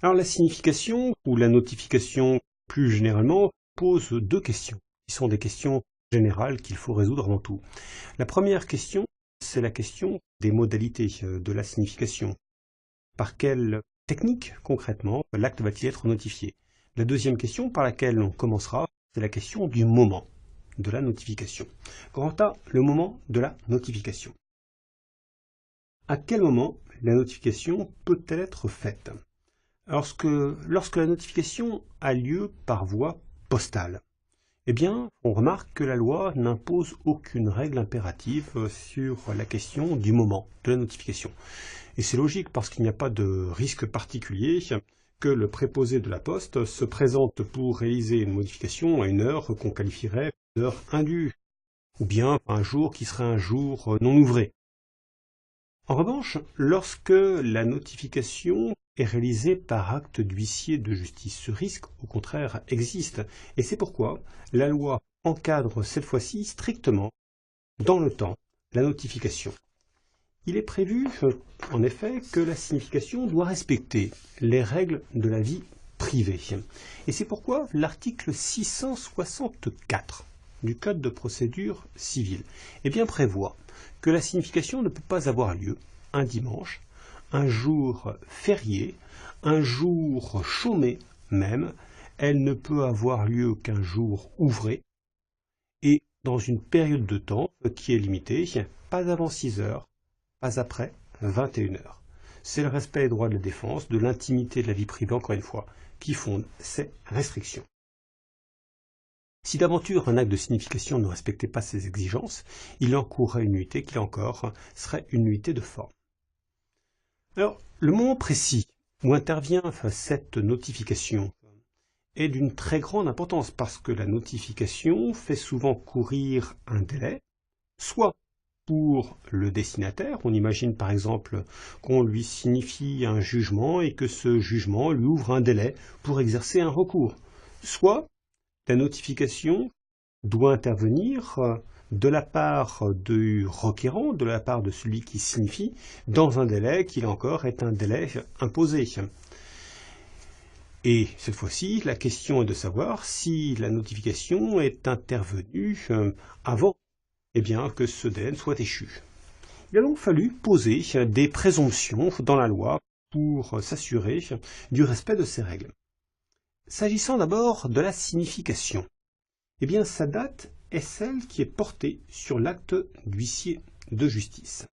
Alors la signification ou la notification plus généralement pose deux questions, qui sont des questions générales qu'il faut résoudre avant tout. La première question, c'est la question des modalités de la signification. Par quelle technique, concrètement, l'acte va-t-il être notifié? La deuxième question par laquelle on commencera, c'est la question du moment de la notification. Quant à le moment de la notification. À quel moment la notification peut-elle être faite? Lorsque la notification a lieu par voie postale, eh bien, on remarque que la loi n'impose aucune règle impérative sur la question du moment de la notification. Et c'est logique parce qu'il n'y a pas de risque particulier que le préposé de la poste se présente pour réaliser une modification à une heure qu'on qualifierait d'heure indue, ou bien un jour qui serait un jour non ouvré. En revanche, lorsque la notification est réalisée par acte d'huissier de justice, ce risque, au contraire, existe. Et c'est pourquoi la loi encadre cette fois-ci strictement, dans le temps, la notification. Il est prévu, en effet, que la signification doit respecter les règles de la vie privée. Et c'est pourquoi l'article 664 du Code de procédure civile prévoit que la signification ne peut pas avoir lieu un dimanche, un jour férié, un jour chômé même. Elle ne peut avoir lieu qu'un jour ouvré et dans une période de temps qui est limitée, pas avant 6 heures, pas après 21 heures. C'est le respect des droits de la défense, de l'intimité de la vie privée, encore une fois, qui fonde ces restrictions. Si d'aventure un acte de signification ne respectait pas ces exigences, il encourrait une nullité qui, là encore, serait une nullité de forme. Alors, le moment précis où intervient cette notification est d'une très grande importance parce que la notification fait souvent courir un délai, soit pour le destinataire, on imagine par exemple qu'on lui signifie un jugement et que ce jugement lui ouvre un délai pour exercer un recours, soit la notification doit intervenir de la part du requérant, de la part de celui qui signifie, dans un délai qui, là encore, est un délai imposé. Et cette fois-ci, la question est de savoir si la notification est intervenue avant que ce délai soit échu. Il a donc fallu poser des présomptions dans la loi pour s'assurer du respect de ces règles. S'agissant d'abord de la signification, sa date est celle qui est portée sur l'acte d'huissier de justice.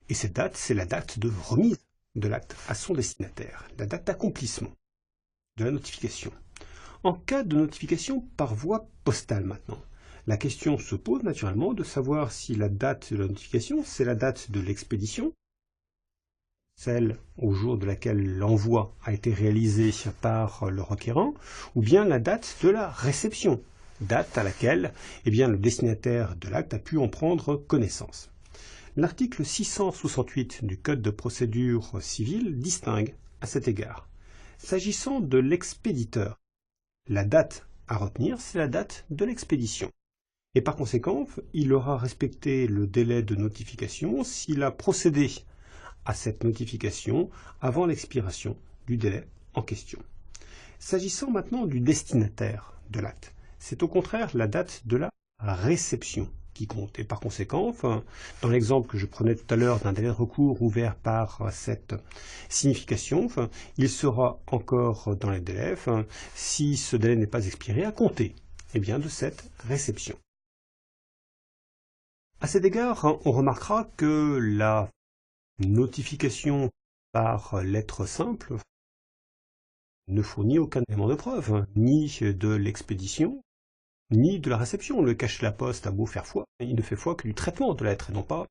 Et cette date, c'est la date de remise de l'acte à son destinataire, la date d'accomplissement de la notification. En cas de notification par voie postale maintenant, la question se pose naturellement de savoir si la date de la notification, c'est la date de l'expédition, celle au jour de laquelle l'envoi a été réalisé par le requérant, ou bien la date de la réception, date à laquelle le destinataire de l'acte a pu en prendre connaissance. L'article 668 du Code de procédure civile distingue à cet égard. S'agissant de l'expéditeur, la date à retenir, c'est la date de l'expédition. Et par conséquent, il aura respecté le délai de notification s'il a procédé à cette notification avant l'expiration du délai en question. S'agissant maintenant du destinataire de l'acte, c'est au contraire la date de la réception qui compte. Et par conséquent, dans l'exemple que je prenais tout à l'heure d'un délai de recours ouvert par cette signification, il sera encore dans les délais, si ce délai n'est pas expiré, à compter de cette réception. À cet égard, on remarquera que la notification par lettre simple ne fournit aucun élément de preuve, ni de l'expédition, ni de la réception. Le cachet de la poste a beau faire foi, il ne fait foi que du traitement de la lettre, et non pas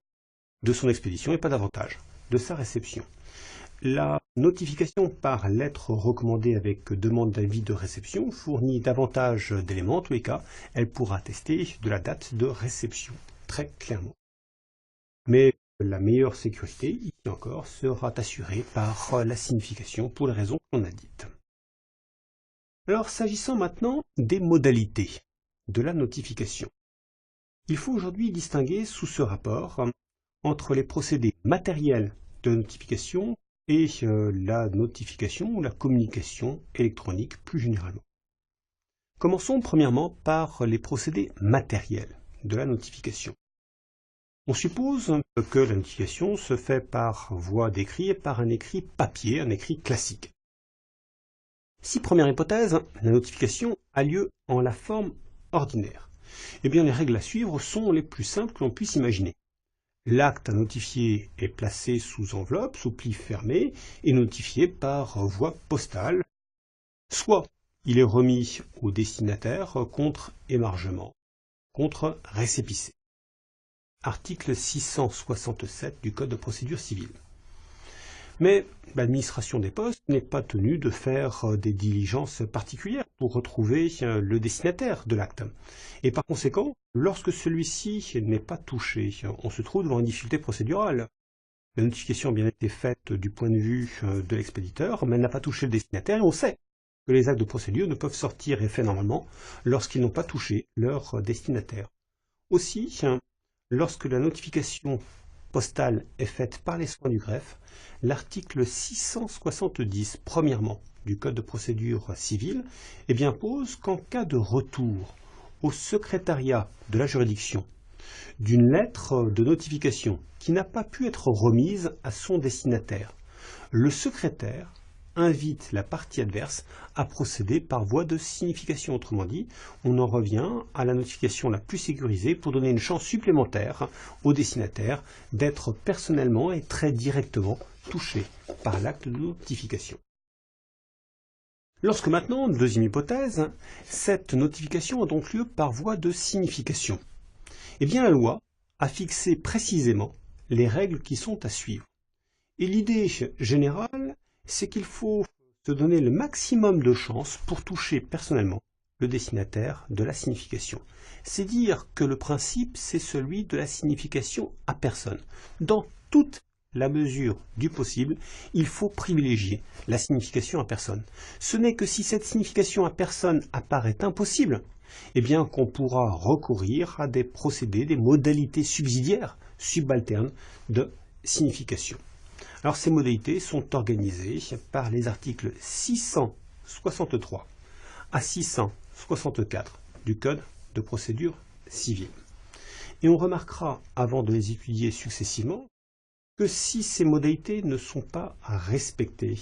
de son expédition, et pas davantage de sa réception. La notification par lettre recommandée avec demande d'avis de réception fournit davantage d'éléments. En tous les cas, elle pourra attester de la date de réception, très clairement. Mais la meilleure sécurité, ici encore, sera assurée par la signification pour les raisons qu'on a dites. Alors, s'agissant maintenant des modalités de la notification, il faut aujourd'hui distinguer sous ce rapport entre les procédés matériels de notification et la notification ou la communication électronique plus généralement. Commençons premièrement par les procédés matériels de la notification. On suppose que la notification se fait par voie d'écrit et par un écrit papier, un écrit classique. Si, première hypothèse, la notification a lieu en la forme ordinaire, eh bien les règles à suivre sont les plus simples que l'on puisse imaginer. L'acte à notifier est placé sous enveloppe, sous pli fermé, et notifié par voie postale. Soit il est remis au destinataire contre émargement, contre récépissé. Article 667 du Code de procédure civile. Mais l'administration des postes n'est pas tenue de faire des diligences particulières pour retrouver le destinataire de l'acte. Et par conséquent, lorsque celui-ci n'est pas touché, on se trouve devant une difficulté procédurale. La notification a bien été faite du point de vue de l'expéditeur, mais elle n'a pas touché le destinataire, et on sait que les actes de procédure ne peuvent sortir et faits normalement lorsqu'ils n'ont pas touché leur destinataire. Aussi, lorsque la notification postale est faite par les soins du greffe, l'article 670, premièrement, du Code de procédure civile, pose qu'en cas de retour au secrétariat de la juridiction d'une lettre de notification qui n'a pas pu être remise à son destinataire, le secrétaire invite la partie adverse à procéder par voie de signification. Autrement dit, on en revient à la notification la plus sécurisée pour donner une chance supplémentaire au destinataire d'être personnellement et très directement touché par l'acte de notification. Lorsque maintenant, deuxième hypothèse, cette notification a donc lieu par voie de signification, eh bien la loi a fixé précisément les règles qui sont à suivre. Et l'idée générale, c'est qu'il faut se donner le maximum de chances pour toucher personnellement le destinataire de la signification. C'est dire que le principe, c'est celui de la signification à personne. Dans toute la mesure du possible, il faut privilégier la signification à personne. Ce n'est que si cette signification à personne apparaît impossible, eh bien qu'on pourra recourir à des procédés, des modalités subsidiaires, subalternes de signification. Alors ces modalités sont organisées par les articles 663 à 664 du Code de procédure civile. Et on remarquera, avant de les étudier successivement, que si ces modalités ne sont pas respectées,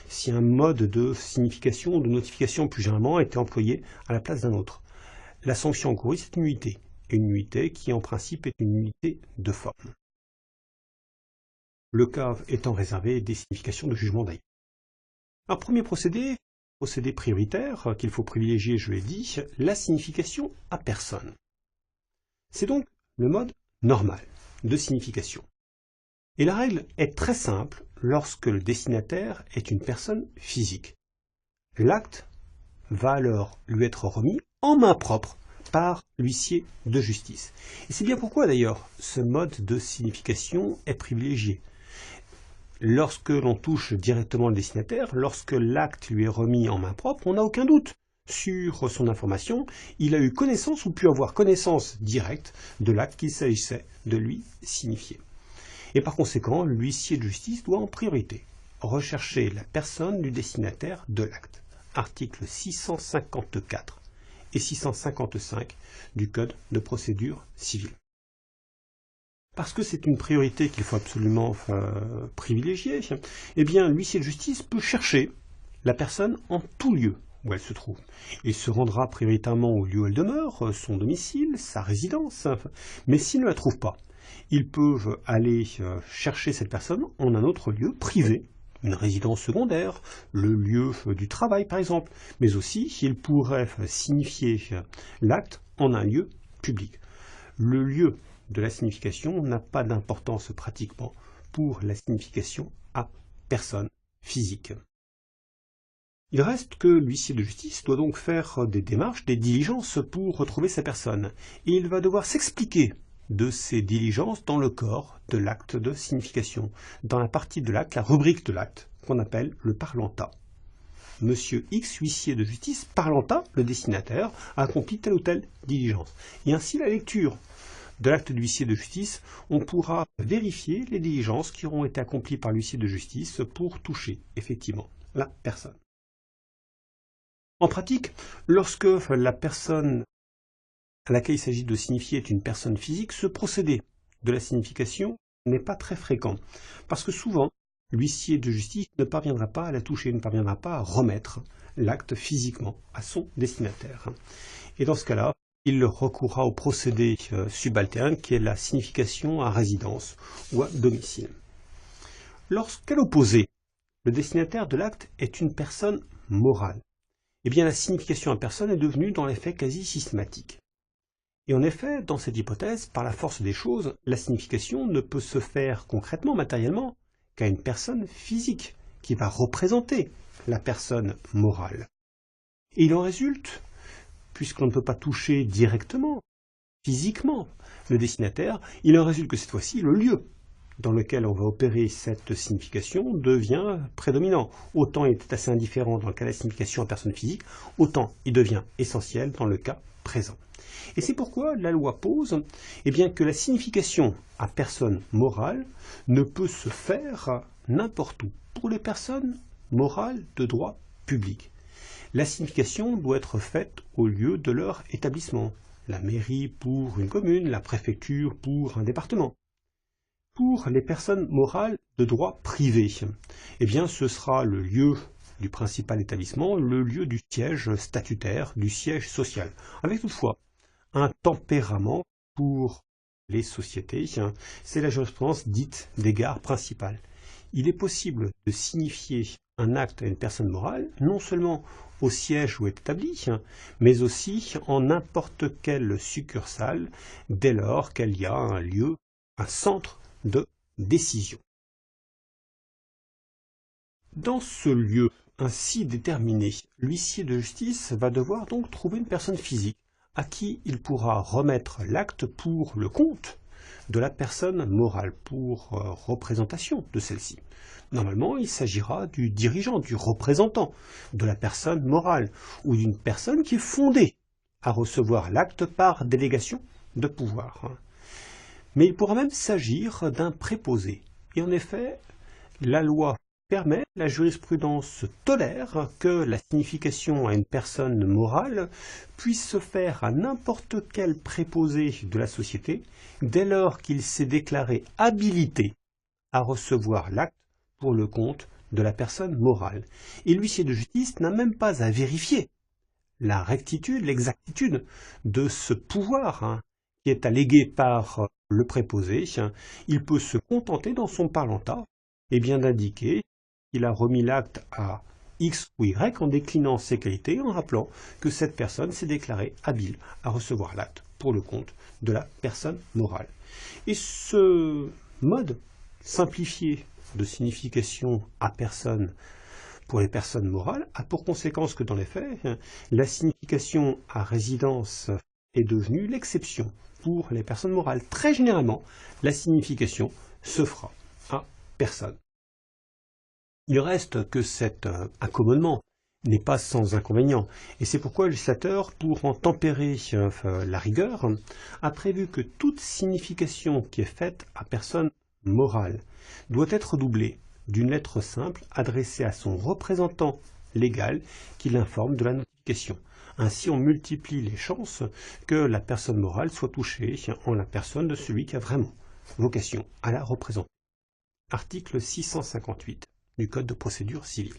si un mode de signification ou de notification plus généralement a été employé à la place d'un autre, la sanction encourue, c'est une nullité, et une nullité qui en principe est une nullité de forme. Le cas étant réservé des significations de jugement d'ailleurs. Un premier procédé prioritaire qu'il faut privilégier, je l'ai dit, la signification à personne. C'est donc le mode normal de signification. Et la règle est très simple lorsque le destinataire est une personne physique. L'acte va alors lui être remis en main propre par l'huissier de justice. Et c'est bien pourquoi d'ailleurs ce mode de signification est privilégié. Lorsque l'on touche directement le destinataire, lorsque l'acte lui est remis en main propre, on n'a aucun doute sur son information. Il a eu connaissance ou pu avoir connaissance directe de l'acte qu'il s'agissait de lui signifier. Et par conséquent, l'huissier de justice doit en priorité rechercher la personne du destinataire de l'acte. Articles 654 et 655 du Code de procédure civile. Parce que c'est une priorité qu'il faut absolument privilégier, eh bien l'huissier de justice peut chercher la personne en tout lieu où elle se trouve. Il se rendra prioritairement au lieu où elle demeure, son domicile, sa résidence, mais s'il ne la trouve pas, ils peuvent aller chercher cette personne en un autre lieu privé, une résidence secondaire, le lieu du travail par exemple, mais aussi ils pourraient signifier l'acte en un lieu public. Le lieu de la signification n'a pas d'importance pratiquement pour la signification à personne physique. Il reste que l'huissier de justice doit donc faire des démarches, des diligences pour retrouver sa personne. Et il va devoir s'expliquer de ces diligences dans le corps de l'acte de signification, dans la partie de l'acte, la rubrique de l'acte, qu'on appelle le parlentat. Monsieur X, huissier de justice, parlentat, le destinataire, a accompli telle ou telle diligence. Et ainsi la lecture de l'acte de l'huissier de justice, on pourra vérifier les diligences qui auront été accomplies par l'huissier de justice pour toucher, effectivement, la personne. En pratique, lorsque la personne à laquelle il s'agit de signifier est une personne physique, ce procédé de la signification n'est pas très fréquent, parce que souvent, l'huissier de justice ne parviendra pas à la toucher, ne parviendra pas à remettre l'acte physiquement à son destinataire. Et dans ce cas-là, il recourra au procédé subalterne qui est la signification à résidence ou à domicile. Lorsqu'à l'opposé, le destinataire de l'acte est une personne morale, eh bien la signification à personne est devenue dans les faits quasi systématique. Et en effet, dans cette hypothèse, par la force des choses, la signification ne peut se faire concrètement, matériellement, qu'à une personne physique, qui va représenter la personne morale. Et il en résulte, puisqu'on ne peut pas toucher directement, physiquement, le destinataire, il en résulte que cette fois-ci, le lieu dans lequel on va opérer cette signification devient prédominant. Autant il était assez indifférent dans le cas de la signification à personne physique, autant il devient essentiel dans le cas présent. Et c'est pourquoi la loi pose que la signification à personne morale ne peut se faire n'importe où pour les personnes morales de droit public. La signification doit être faite au lieu de leur établissement. La mairie pour une commune, la préfecture pour un département. Pour les personnes morales de droit privé, ce sera le lieu du principal établissement, le lieu du siège statutaire, du siège social. Avec toutefois un tempérament pour les sociétés, c'est la jurisprudence dite des gares principales. Il est possible de signifier un acte à une personne morale, non seulement au siège où est établi, mais aussi en n'importe quelle succursale, dès lors qu'il y a un lieu, un centre de décision. Dans ce lieu ainsi déterminé, l'huissier de justice va devoir donc trouver une personne physique à qui il pourra remettre l'acte pour le compte de la personne morale, pour représentation de celle-ci. Normalement, il s'agira du dirigeant, du représentant de la personne morale, ou d'une personne qui est fondée à recevoir l'acte par délégation de pouvoir. Mais il pourra même s'agir d'un préposé. Et en effet, la loi permet, la jurisprudence tolère que la signification à une personne morale puisse se faire à n'importe quel préposé de la société dès lors qu'il s'est déclaré habilité à recevoir l'acte pour le compte de la personne morale. Et l'huissier de justice n'a même pas à vérifier la rectitude, l'exactitude de ce pouvoir qui est allégué par le préposé. Il peut se contenter dans son parlentat d'indiquer qu'il a remis l'acte à X ou Y en déclinant ses qualités, en rappelant que cette personne s'est déclarée habile à recevoir l'acte pour le compte de la personne morale. Et ce mode simplifié de signification à personne pour les personnes morales a pour conséquence que dans les faits, la signification à résidence est devenue l'exception pour les personnes morales. Très généralement, la signification se fera à personne. Il reste que cet accommodement n'est pas sans inconvénient, et c'est pourquoi le législateur, pour en tempérer la rigueur, a prévu que toute signification qui est faite à personne morale doit être doublée d'une lettre simple adressée à son représentant légal qui l'informe de la notification. Ainsi, on multiplie les chances que la personne morale soit touchée en la personne de celui qui a vraiment vocation à la représenter. Article 658 du Code de procédure civile.